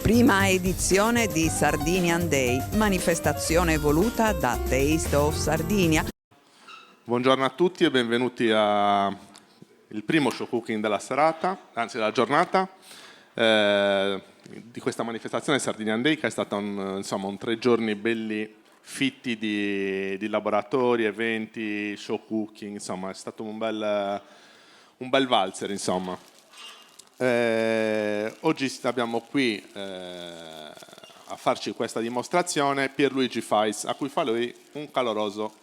Prima edizione di Sardinian Day, manifestazione voluta da Taste of Sardinia. Buongiorno a tutti e benvenuti al primo show cooking della serata, anzi della giornata, di questa manifestazione Sardinian Day, che è stata un 3 giorni belli fitti di laboratori, eventi, show cooking, insomma è stato un bel valzer, insomma. Oggi abbiamo qui a farci questa dimostrazione Pierluigi Fais, a cui fa lui un caloroso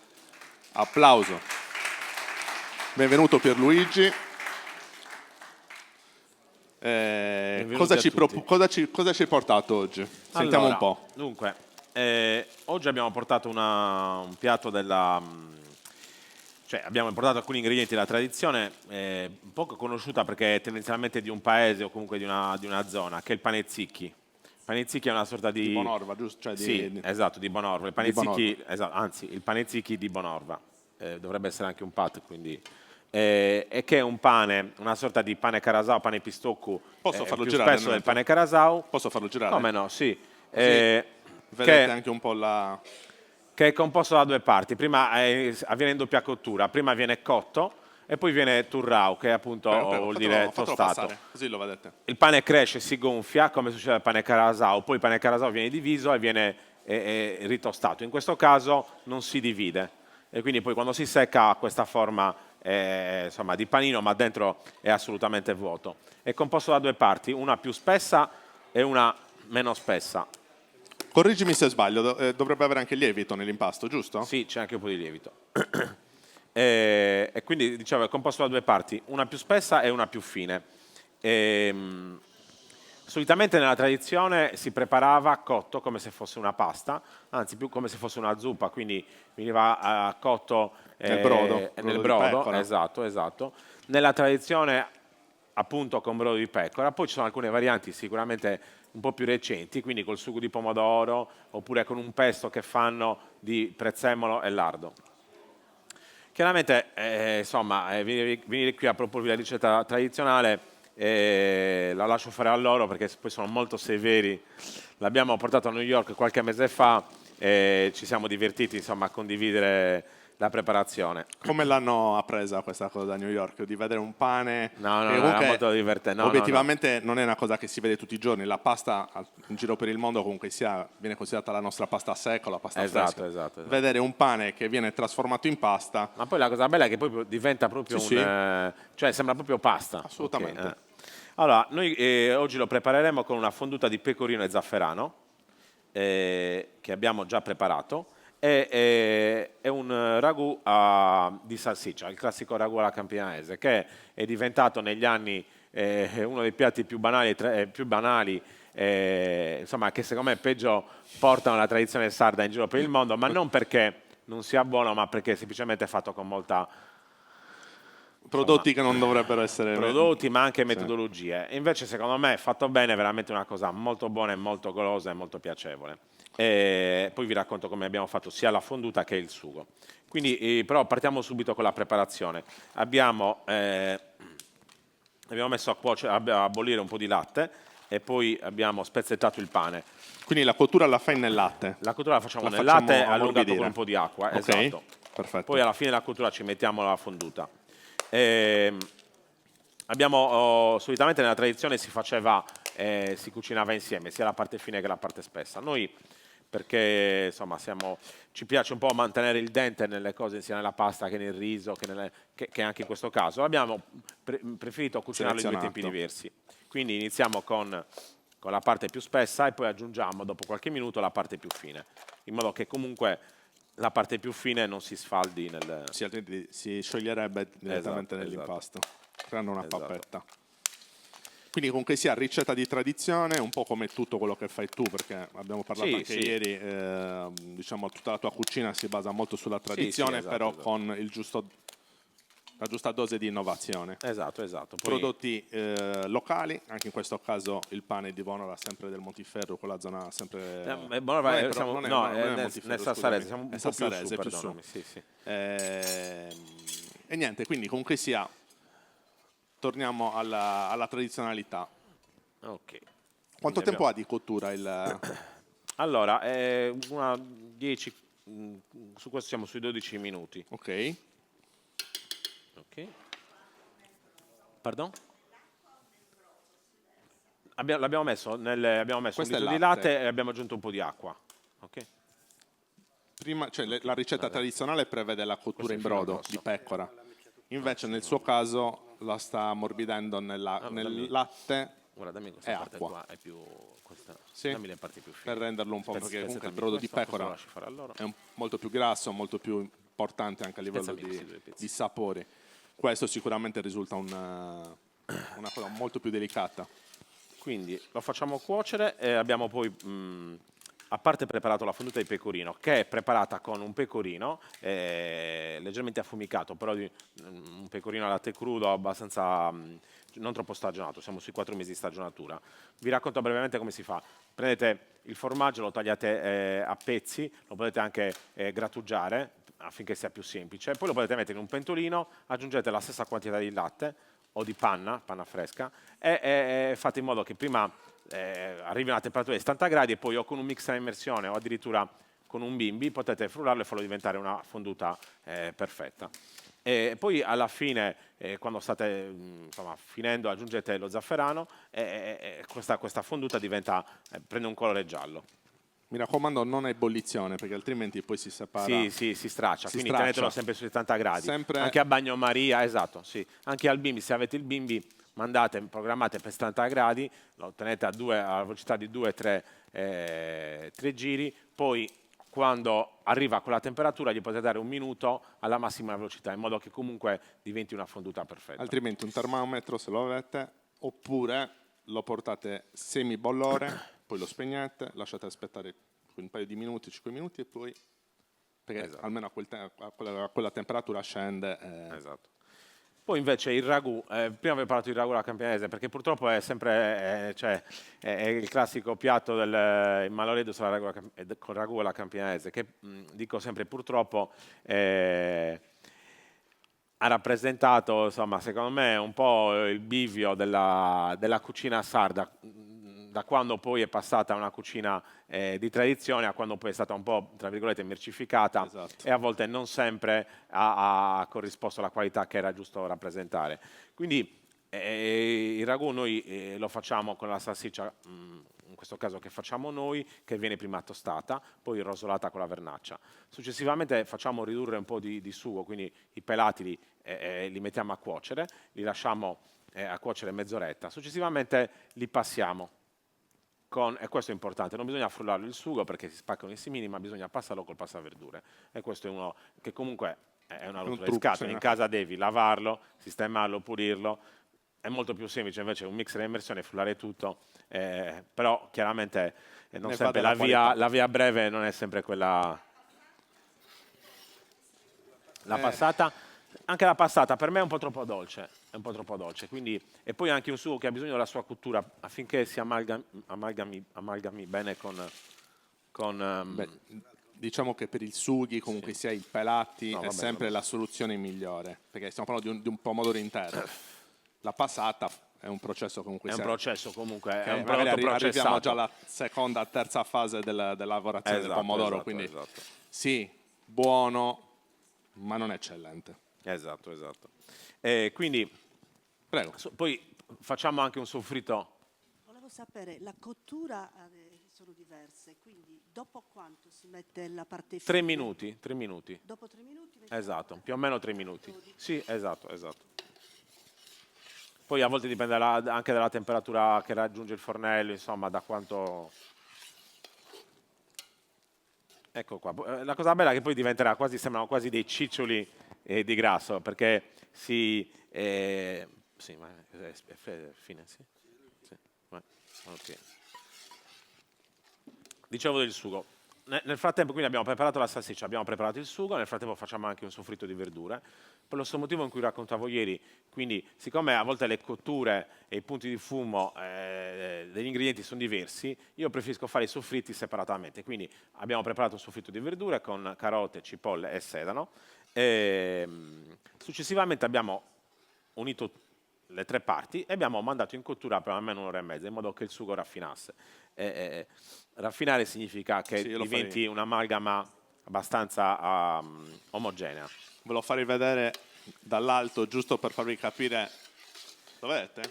applauso. Benvenuto Pierluigi. Cosa ci hai portato oggi? Sentiamo un po'. Dunque, oggi abbiamo portato un piatto abbiamo portato alcuni ingredienti della tradizione, poco conosciuta perché è tendenzialmente di un paese o comunque di una zona, che è il pane zicchi. Il pane zicchi è una sorta di Bonorva, giusto? Cioè sì, esatto, di Bonorva. Il pane zicchi, anzi, il pane zicchi di Bonorva. Dovrebbe essere anche un pat, quindi. E che è un pane, una sorta di pane carasau, pane pistocco, Posso farlo più girare? spesso del pane carasau. Posso farlo girare? Come no, sì. Vedete anche un po' che è composto da 2 parti. Prima avviene in doppia cottura, prima viene cotto e poi viene turrau, che appunto vuol dire tostato. Così lo vedete. Il pane cresce, si gonfia, come succede al pane carasau, poi il pane carasau viene diviso e viene ritostato. In questo caso non si divide e quindi poi quando si secca ha questa forma di panino, ma dentro è assolutamente vuoto. È composto da 2 parti, una più spessa e una meno spessa. Correggimi se sbaglio, dovrebbe avere anche lievito nell'impasto, giusto? Sì, c'è anche un po' di lievito. E quindi, dicevo, è composto da 2 parti, una più spessa e una più fine. Solitamente nella tradizione si preparava cotto come se fosse una pasta, anzi più come se fosse una zuppa, quindi veniva cotto nel brodo. Nel brodo, esatto. Nella tradizione appunto con brodo di pecora, poi ci sono alcune varianti sicuramente un po' più recenti, quindi col sugo di pomodoro oppure con un pesto che fanno di prezzemolo e lardo. Chiaramente, venire qui a proporvi la ricetta tradizionale la lascio fare a loro perché poi sono molto severi. L'abbiamo portato a New York qualche mese fa e ci siamo divertiti a condividere la preparazione. Come l'hanno appresa questa cosa da New York? Di vedere un pane? No, era molto divertente. Obiettivamente non è una cosa che si vede tutti i giorni. La pasta in giro per il mondo comunque viene considerata la nostra pasta secca, la pasta fresca. Esatto. Vedere un pane che viene trasformato in pasta. Ma poi la cosa bella è che poi diventa proprio cioè sembra proprio pasta. Assolutamente. Okay. Allora, noi oggi lo prepareremo con una fonduta di pecorino e zafferano che abbiamo già preparato. È un ragù di salsiccia, il classico ragù alla campionese, che è diventato negli anni uno dei piatti più banali, che secondo me peggio portano la tradizione sarda in giro per il mondo, ma non perché non sia buono, ma perché è semplicemente fatto con molta prodotti che non dovrebbero essere prodotti, ma anche metodologie. Invece secondo me fatto bene è veramente una cosa molto buona e molto golosa e molto piacevole. E poi vi racconto come abbiamo fatto sia la fonduta che il sugo. Quindi però partiamo subito con la preparazione. Abbiamo messo a bollire un po' di latte e poi abbiamo spezzettato il pane. Quindi la cottura la fai nel latte? La cottura la facciamo nel latte allungato con un po' di acqua. Okay, esatto. Perfetto. Poi alla fine della cottura ci mettiamo la fonduta. Solitamente nella tradizione si cucinava insieme sia la parte fine che la parte spessa. Noi, perché ci piace un po' mantenere il dente nelle cose sia nella pasta che nel riso che anche in questo caso, abbiamo preferito cucinarlo in 2 tempi diversi. Quindi iniziamo con la parte più spessa e poi aggiungiamo dopo qualche minuto la parte più fine, in modo che comunque la parte più fine non si sfaldi Sì, altrimenti si scioglierebbe direttamente nell'impasto, creando una pappetta. Quindi comunque sia ricetta di tradizione, un po' come tutto quello che fai tu, perché abbiamo parlato anche ieri, tutta la tua cucina si basa molto sulla tradizione, però con la giusta dose di innovazione. Esatto. Poi prodotti locali, anche in questo caso il pane di Bonora, sempre del Montiferru, quella zona sempre... Bonora è nel Sassarese, siamo un po' più su. Sì. E niente, quindi comunque sia, torniamo alla tradizionalità. Ok. Quanto tempo ha di cottura il... Allora, una 10, su questo siamo sui 12 minuti. Ok. Ok. Pardon? L'abbiamo messo un litro di latte e abbiamo aggiunto un po' di acqua. Okay. Prima, cioè, la ricetta tradizionale prevede la cottura in brodo di pecora. Invece nel suo caso la sta ammorbidendo nel latte e acqua. Qua è più, sì, dammi le parti più fine. per renderlo un po', perché comunque il brodo di pecora è molto più grasso, molto più importante anche a livello di sapori. Questo sicuramente risulta una cosa molto più delicata. Quindi lo facciamo cuocere e abbiamo poi, a parte preparato la fonduta di pecorino, che è preparata con un pecorino leggermente affumicato, però un pecorino a latte crudo abbastanza, non troppo stagionato, siamo sui 4 mesi di stagionatura. Vi racconto brevemente come si fa. Prendete il formaggio, lo tagliate a pezzi, lo potete anche grattugiare affinché sia più semplice, poi lo potete mettere in un pentolino, aggiungete la stessa quantità di latte, o di panna fresca, e fate in modo che prima arrivi a una temperatura di 70 gradi e poi o con un mixer a immersione o addirittura con un bimbi potete frullarlo e farlo diventare una fonduta perfetta. E poi alla fine, quando state finendo, aggiungete lo zafferano e questa fonduta prende un colore giallo. Mi raccomando, non a ebollizione, perché altrimenti poi si separa. Sì, si straccia, quindi tenetelo sempre sui 70 gradi. Sempre... Anche a bagnomaria, esatto, sì. Anche al bimbi, se avete il bimbi, programmate per 70 gradi, lo tenete alla velocità di 2-3 giri, poi quando arriva a quella temperatura gli potete dare 1 minuto alla massima velocità, in modo che comunque diventi una fonduta perfetta. Altrimenti un termometro se lo avete, oppure lo portate semi-bollore, poi lo spegnete, lasciate aspettare un paio di minuti, 5 minuti e poi, perché almeno a quella temperatura scende. Esatto. Poi invece il ragù, prima avevo parlato di ragù alla campianese, perché purtroppo è sempre è il classico piatto del malloredo con ragù alla campianese, che dico sempre purtroppo ha rappresentato, insomma, secondo me un po' il bivio della cucina sarda, da quando poi è passata a una cucina di tradizione a quando poi è stata un po', tra virgolette, mercificata, e a volte non sempre ha corrisposto alla qualità che era giusto rappresentare. Quindi il ragù noi lo facciamo con la salsiccia, in questo caso che facciamo noi, che viene prima tostata, poi rosolata con la vernaccia. Successivamente facciamo ridurre un po' di sugo, quindi i pelati li mettiamo a cuocere, li lasciamo a cuocere mezz'oretta. Successivamente li passiamo. E questo è importante, non bisogna frullarlo il sugo perché si spaccano i semini, ma bisogna passarlo col passaverdure. E questo è uno che comunque è una rottura di scatole. In casa devi lavarlo, sistemarlo, pulirlo. È molto più semplice invece un mixer a immersione frullare tutto, però chiaramente non sempre la via breve non è sempre quella. La passata. Anche la passata per me è un po' troppo dolce, quindi, e poi anche un sugo che ha bisogno della sua cottura affinché si amalgami bene con diciamo che per il sughi, comunque sia i pelati, è sempre la soluzione migliore, perché stiamo parlando di un pomodoro intero. La passata è un processo comunque. È un processo comunque, è un prodotto processato. Arriviamo già alla seconda, terza fase della lavorazione del pomodoro, quindi sì, buono, ma non eccellente. Esatto. Quindi, prego. Poi facciamo anche un soffritto. Volevo sapere, la cottura sono diverse, quindi dopo quanto si mette la parte fine? 3 minuti. Dopo 3 minuti? Esatto, più o meno 3 minuti. Sì, esatto. Poi a volte dipende anche dalla temperatura che raggiunge il fornello, insomma, da quanto. Ecco qua. La cosa bella è che poi sembrano quasi dei ciccioli di grasso, perché sì, ma è fine, sì. Okay. Dicevo del sugo. Nel frattempo quindi abbiamo preparato la salsiccia, abbiamo preparato il sugo, nel frattempo facciamo anche un soffritto di verdure. Per lo stesso motivo in cui raccontavo ieri, quindi siccome a volte le cotture e i punti di fumo degli ingredienti sono diversi, io preferisco fare i soffritti separatamente. Quindi abbiamo preparato un soffritto di verdure con carote, cipolle e sedano. Successivamente abbiamo unito le 3 parti e abbiamo mandato in cottura per almeno un'ora e mezza in modo che il sugo raffinasse. Raffinare significa che diventi un'amalgama abbastanza omogenea. Ve lo farei vedere dall'alto giusto per farvi capire. Dov'è te?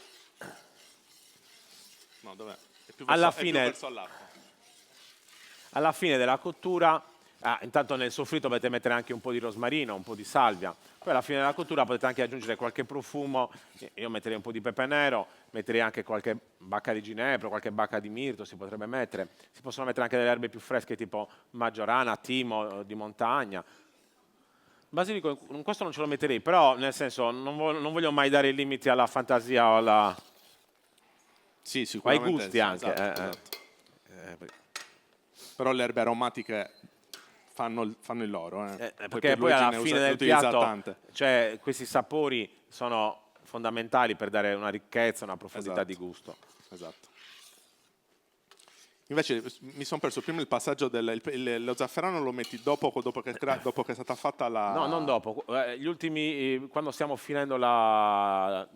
No, dov'è? È più verso l'acqua. Alla fine della cottura, intanto nel soffritto potete mettere anche un po' di rosmarino, un po' di salvia. Poi alla fine della cottura potete anche aggiungere qualche profumo. Io metterei un po' di pepe nero, metterei anche qualche bacca di ginepro, qualche bacca di mirto si potrebbe mettere. Si possono mettere anche delle erbe più fresche tipo maggiorana, timo di montagna. Basilico, questo non ce lo metterei, però nel senso non voglio mai dare i limiti alla fantasia o alla... Sì, sicuramente. Ai gusti anche. Esatto. Però le erbe aromatiche fanno il loro. Perché poi alla fine del piatto questi sapori sono fondamentali per dare una ricchezza, una profondità di gusto. Esatto. Invece mi sono perso prima il passaggio lo zafferano lo metti dopo che è stata fatta la... No, non dopo. Gli ultimi, quando stiamo finendo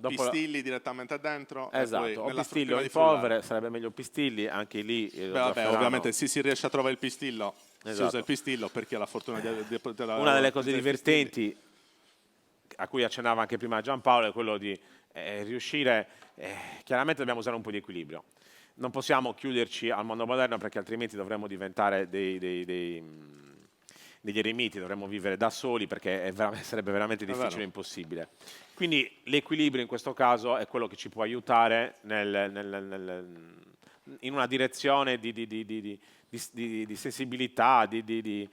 pistilli direttamente dentro. Esatto, o pistillo in polvere, sarebbe meglio pistilli, anche lì... ovviamente si riesce a trovare il pistillo, si usa il pistillo per chi ha la fortuna di una delle cose divertenti a cui accennava anche prima Giampaolo è quello di riuscire... chiaramente dobbiamo usare un po' di equilibrio. Non possiamo chiuderci al mondo moderno perché altrimenti dovremmo diventare degli eremiti, dovremmo vivere da soli perché sarebbe veramente difficile e impossibile. Quindi l'equilibrio in questo caso è quello che ci può aiutare in una direzione di sensibilità, di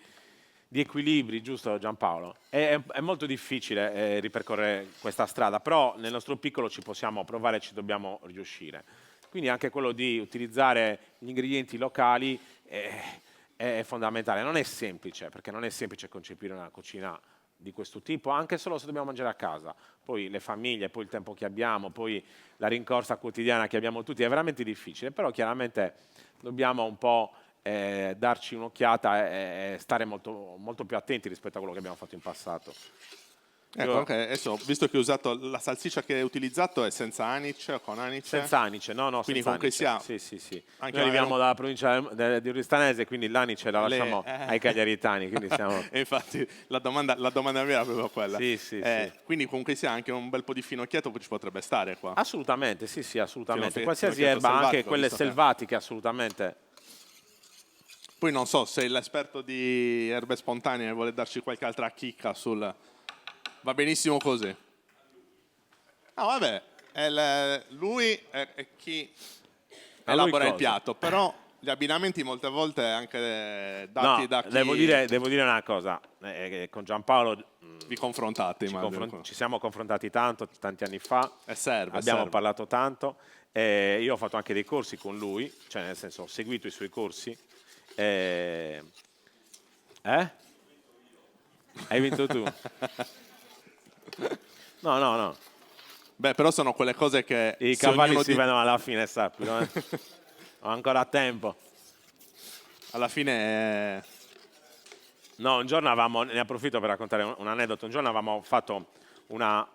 equilibri, giusto Giampaolo? È molto difficile ripercorrere questa strada, però nel nostro piccolo ci possiamo provare e ci dobbiamo riuscire. Quindi anche quello di utilizzare gli ingredienti locali è fondamentale. Non è semplice, perché non è semplice concepire una cucina di questo tipo, anche solo se dobbiamo mangiare a casa. Poi le famiglie, poi il tempo che abbiamo, poi la rincorsa quotidiana che abbiamo tutti, è veramente difficile. Però chiaramente dobbiamo un po' darci un'occhiata e stare molto, molto più attenti rispetto a quello che abbiamo fatto in passato. Ecco, adesso, visto che ho usato la salsiccia che hai utilizzato è senza anice o con anice? Senza anice, no, quindi senza anice. Sì. Noi arriviamo dalla provincia di Oristanese, quindi l'anice la lasciamo ai cagliaritani. Quindi siamo... E infatti la domanda mia era proprio quella. Sì. Quindi comunque sia anche un bel po' di finocchietto ci potrebbe stare qua. Assolutamente, sì, assolutamente. Qualsiasi erba, anche quelle selvatiche, assolutamente. Poi non so, sei l'esperto di erbe spontanee e vuole darci qualche altra chicca sul... Va benissimo così. No, vabbè, lui è chi elabora il piatto, però gli abbinamenti molte volte anche dati da chi... Devo dire una cosa, con Giampaolo... Vi confrontate, ci siamo confrontati tanti anni fa, serve. Abbiamo parlato tanto, io ho fatto anche dei corsi con lui, cioè nel senso ho seguito i suoi corsi. Hai vinto tu? No. Beh, però sono quelle cose che... I cavalli si vedono alla fine, sappilo. Ho ancora tempo. Alla fine... No, un giorno ne approfitto per raccontare un aneddoto. Un giorno avevamo fatto un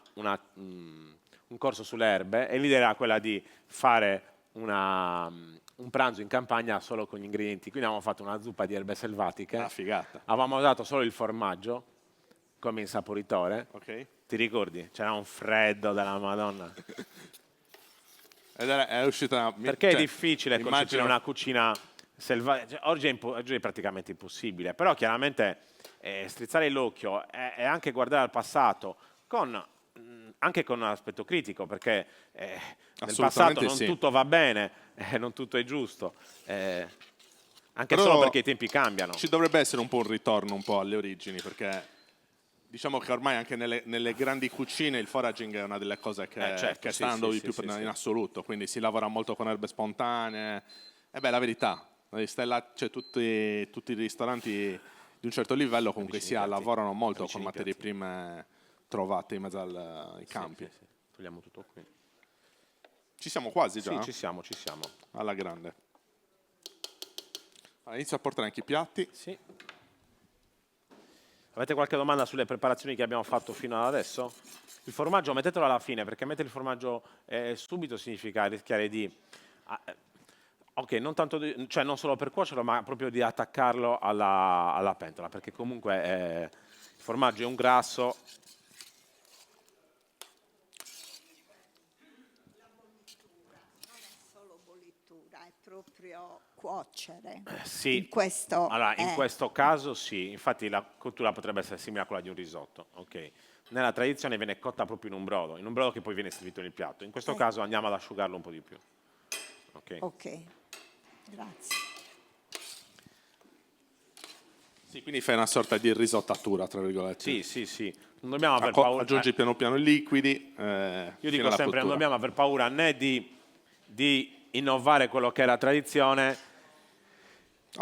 corso sulle erbe e l'idea era quella di fare un pranzo in campagna solo con gli ingredienti. Quindi avevamo fatto una zuppa di erbe selvatiche. Ah, figata. Avevamo usato solo il formaggio come insaporitore. Ok. Ti ricordi? C'era un freddo della Madonna. Ed è uscita... Perché è difficile concepire una cucina selvatica. Oggi è praticamente impossibile. Però chiaramente strizzare l'occhio e anche guardare al passato anche con un aspetto critico, perché nel passato non tutto va bene, non tutto è giusto. Anche solo perché i tempi cambiano. Ci dovrebbe essere un po' un ritorno un po' alle origini, perché... Diciamo che ormai anche nelle grandi cucine il foraging è una delle cose che sta andando di più in assoluto, quindi si lavora molto con erbe spontanee. La verità, c'è tutti i ristoranti di un certo livello comunque lavorano molto con materie prime trovate in mezzo ai campi. Sì. Togliamo tutto qui. Ci siamo quasi già? Sì, ci siamo. Alla grande. Allora, inizio a portare anche i piatti. Sì. Avete qualche domanda sulle preparazioni che abbiamo fatto fino ad adesso? Il formaggio mettetelo alla fine, perché mettere il formaggio subito significa rischiare di... ok, non tanto cioè non solo per cuocerlo, ma proprio di attaccarlo alla pentola, perché comunque il formaggio è un grasso. È proprio cuocere. Sì, in questo, allora, in questo caso sì, infatti la cottura potrebbe essere simile a quella di un risotto, ok? Nella tradizione viene cotta proprio in un brodo che poi viene servito nel piatto. In questo caso andiamo ad asciugarlo un po' di più. Ok, grazie. Sì, quindi fai una sorta di risottatura, tra virgolette. Sì. Non dobbiamo aver paura. Aggiungi piano piano i liquidi. Io dico sempre, non dobbiamo aver paura né di innovare quello che è la tradizione,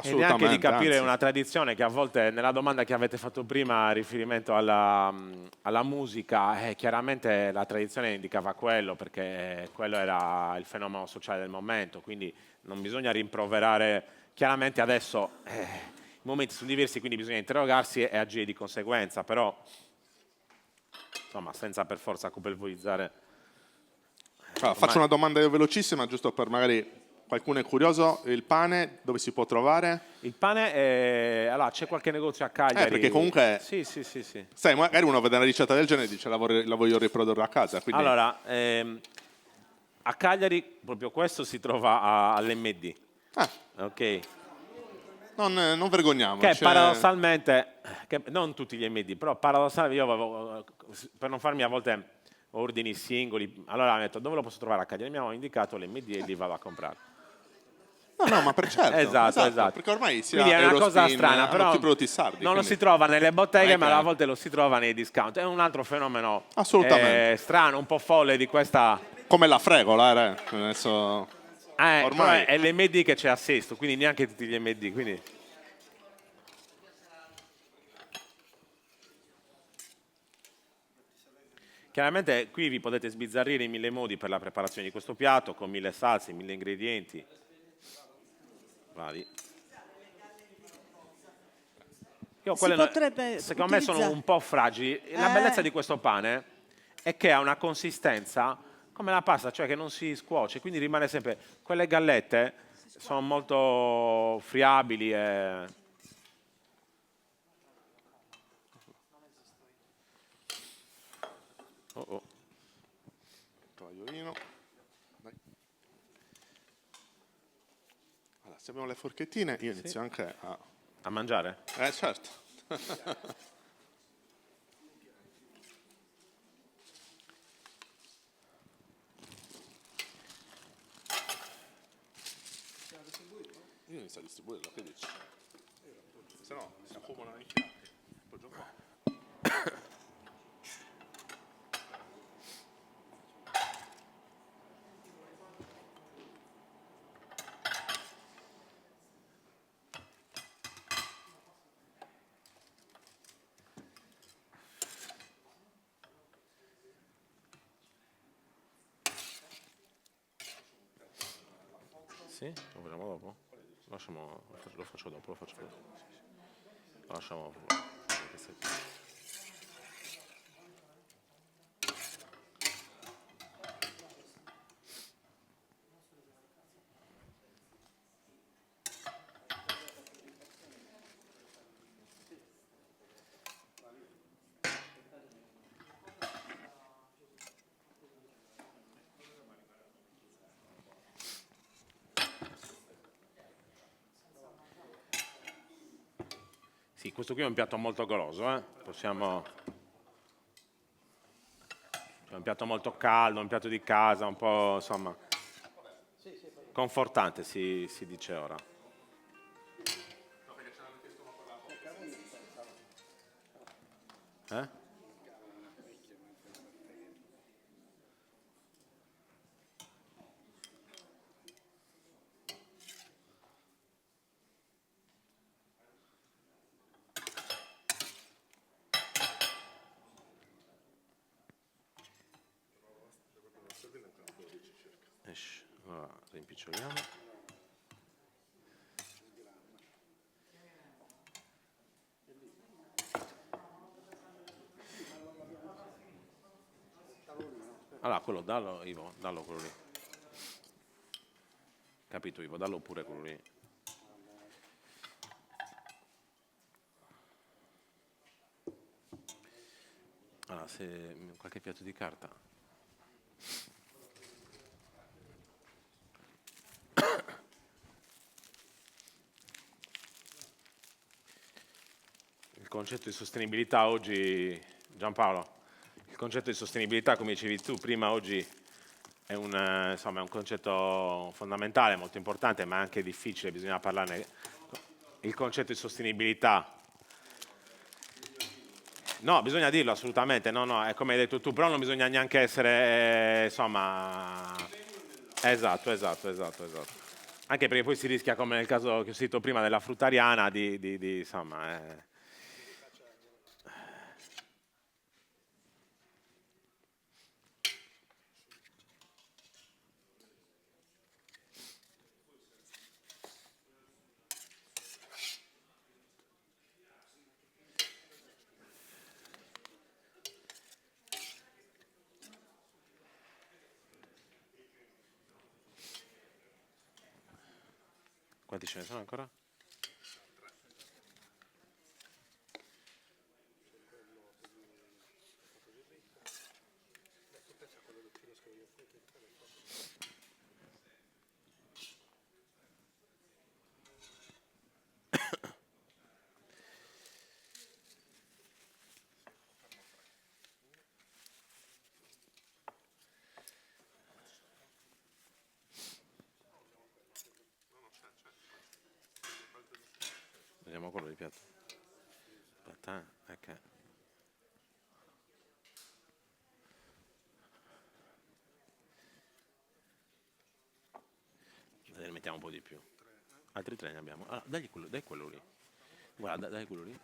e neanche di capire una tradizione che a volte, nella domanda che avete fatto prima, riferimento alla musica, chiaramente la tradizione indicava quello, perché quello era il fenomeno sociale del momento, quindi non bisogna rimproverare. Chiaramente adesso i momenti sono diversi, quindi bisogna interrogarsi e agire di conseguenza, però insomma senza per forza colpevolizzare. Faccio una domanda velocissima, giusto per magari qualcuno è curioso. Il pane dove si può trovare? Il pane, allora c'è qualche negozio a Cagliari. Perché comunque, sì. sai, magari uno vede una ricetta del genere e dice la voglio riprodurre a casa. Quindi... Allora, a Cagliari proprio questo si trova all'MD. Ok. Non vergogniamo. Che paradossalmente, non tutti gli MD, però paradossalmente io avevo, per non farmi a volte ordini singoli, allora ho detto dove lo posso trovare a Cagliari? Mi hanno indicato l'MD e li vado a comprare. No, ma per certo. Esatto. Perché ormai quindi è una cosa strana, però prodotti sardi, non lo si trova nelle botteghe, ma a volte lo si trova nei discount. È un altro fenomeno strano, un po' folle di questa... Come la fregola, adesso... ormai è l'MD che c'è a Sesto, quindi neanche tutti gli MD, quindi... Chiaramente qui vi potete sbizzarrire in 1000 modi per la preparazione di questo piatto, con 1000 salse, 1000 ingredienti vari. Secondo me sono un po' fragili. La bellezza di questo pane è che ha una consistenza come la pasta, cioè che non si scuoce, quindi rimane sempre... Quelle gallette sono molto friabili e... Tovagliolino. Dai. Allora, se abbiamo le forchettine, io inizio anche a mangiare? Certo. Io inizio a distribuirlo, che dici? Se no si accumulano i fiati. Poi gioco. Sì? Lo facciamo dopo? Lo faccio dopo. Lo lasciamo. Sì, questo qui è un piatto molto goloso, possiamo... È un piatto molto caldo, un piatto di casa, un po', insomma... Confortante, si dice ora. Allora, rimpiccioliamo. quello, dallo Ivo, dallo quello lì. Capito Ivo, dallo pure quello lì. Allora, se qualche piatto di carta. Il concetto di sostenibilità oggi, Giampaolo, il concetto di sostenibilità, come dicevi tu prima, oggi è insomma, è un concetto fondamentale, molto importante, ma anche difficile, bisogna parlarne. Il concetto di sostenibilità. No, bisogna dirlo assolutamente, no, è come hai detto tu, però non bisogna neanche essere, insomma... Esatto. Anche perché poi si rischia, come nel caso che ho citato prima della fruttariana, insomma... Quanti ce ne sono ancora? Vediamo quello di piatto. Aspetta, ok. Ne mettiamo un po' di più. Altri 3 ne abbiamo. Allora, dai quello lì. Guarda, dai quello lì.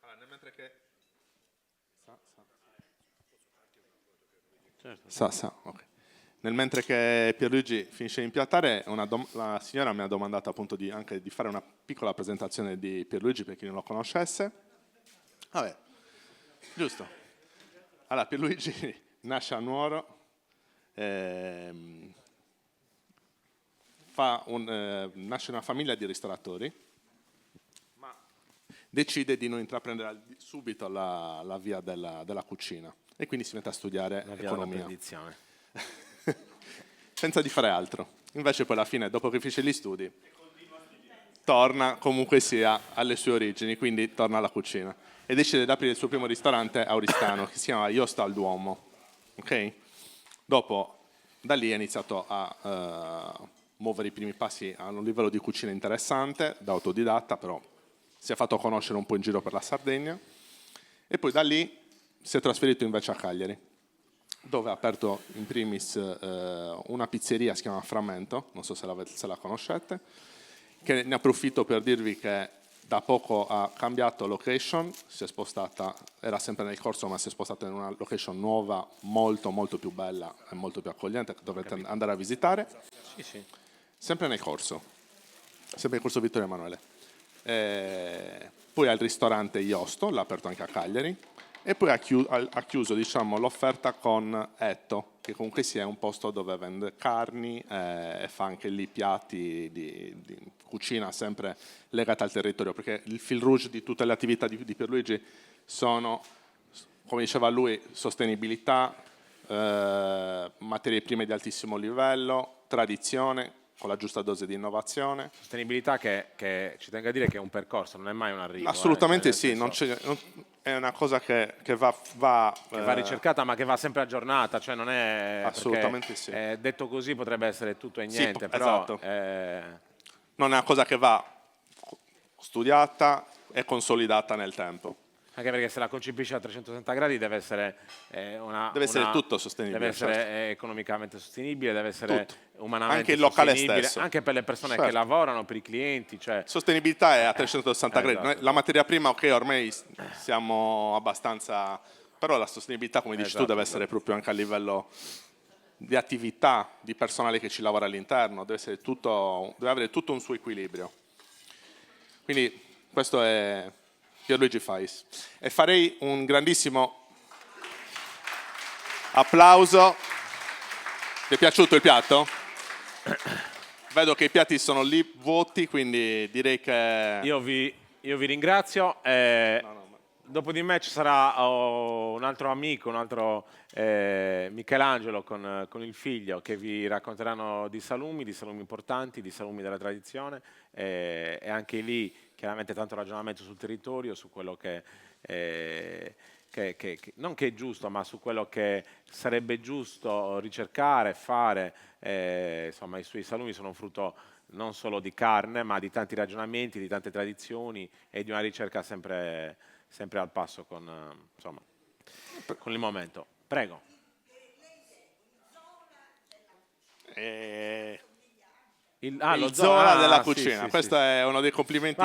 Allora, mentre che... certo. Ok. Nel mentre che Pierluigi finisce di impiattare, la signora mi ha domandato appunto anche di fare una piccola presentazione di Pierluigi per chi non lo conoscesse. Vabbè, giusto. Allora, Pierluigi nasce a Nuoro, nasce in una famiglia di ristoratori, ma decide di non intraprendere subito la via della cucina e quindi si mette a studiare economia. Senza di fare altro. Invece poi alla fine, dopo che finisce gli studi, torna comunque sia alle sue origini, quindi torna alla cucina. E decide di aprire il suo primo ristorante a Oristano, che si chiama Io sto al Duomo. Ok? Dopo, da lì ha iniziato a muovere i primi passi a un livello di cucina interessante, da autodidatta, però si è fatto conoscere un po' in giro per la Sardegna. E poi da lì si è trasferito invece a Cagliari, dove ha aperto in primis una pizzeria, si chiama Frammento, non so se la conoscete, che ne approfitto per dirvi che da poco ha cambiato location, si è spostata, era sempre nel Corso ma si è spostata in una location nuova, molto molto più bella e molto più accogliente, che dovrete andare a visitare, Sì. sempre nel Corso Vittorio Emanuele. Poi al ristorante Iosto, l'ha aperto anche a Cagliari, e poi ha chiuso diciamo, l'offerta con Etto, che comunque sia un posto dove vende carni e fa anche lì piatti di cucina sempre legata al territorio, perché il fil rouge di tutte le attività di Pierluigi sono, come diceva lui, sostenibilità, materie prime di altissimo livello, tradizione, con la giusta dose di innovazione. Sostenibilità che ci tengo a dire che è un percorso, non è mai un arrivo. Assolutamente sì, è una cosa che va ricercata ma che va sempre aggiornata, cioè non è... Assolutamente sì. Detto così potrebbe essere tutto e niente, però... Esatto. Non è una cosa che va studiata e consolidata nel tempo. Anche perché se la concepisci a 360 gradi deve essere tutto sostenibile. Deve essere economicamente sostenibile, deve essere umanamente anche il locale sostenibile, stesso. anche per le persone Certo. che lavorano, per i clienti. Cioè... Sostenibilità è a 360 gradi. Esatto. La materia prima, ok, ormai siamo abbastanza... Però la sostenibilità, come dici tu, deve essere proprio anche a livello di attività, di personale che ci lavora all'interno. Deve avere tutto un suo equilibrio. Quindi questo è Pierluigi Fais. E farei un grandissimo applauso. Ti è piaciuto il piatto? Vedo che i piatti sono lì vuoti, quindi direi che... Io vi ringrazio. Dopo di me ci sarà un altro amico, un altro Michelangelo con il figlio, che vi racconteranno di salumi importanti, di salumi della tradizione, e anche lì chiaramente tanto ragionamento sul territorio, su quello che non che è giusto, ma su quello che sarebbe giusto ricercare, fare. Insomma, i suoi salumi sono un frutto non solo di carne, ma di tanti ragionamenti, di tante tradizioni e di una ricerca sempre al passo con il momento. Prego. Il Zola della cucina. Sì, Questo è uno dei complimenti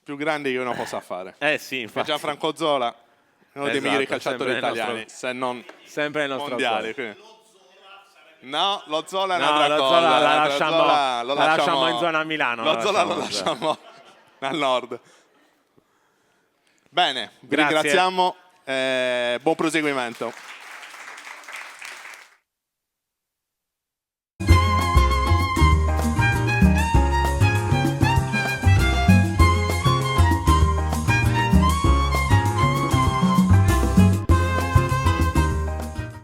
più grandi che uno possa fare. Sì, infatti. Gianfranco Zola, uno dei migliori calciatori italiani, se non sempre mondiali. No, lo Zola è no, un'altra cosa. Lo lasciamo in zona a Milano. Lo Zola lo lasciamo al nord. Bene, vi ringraziamo. Buon proseguimento.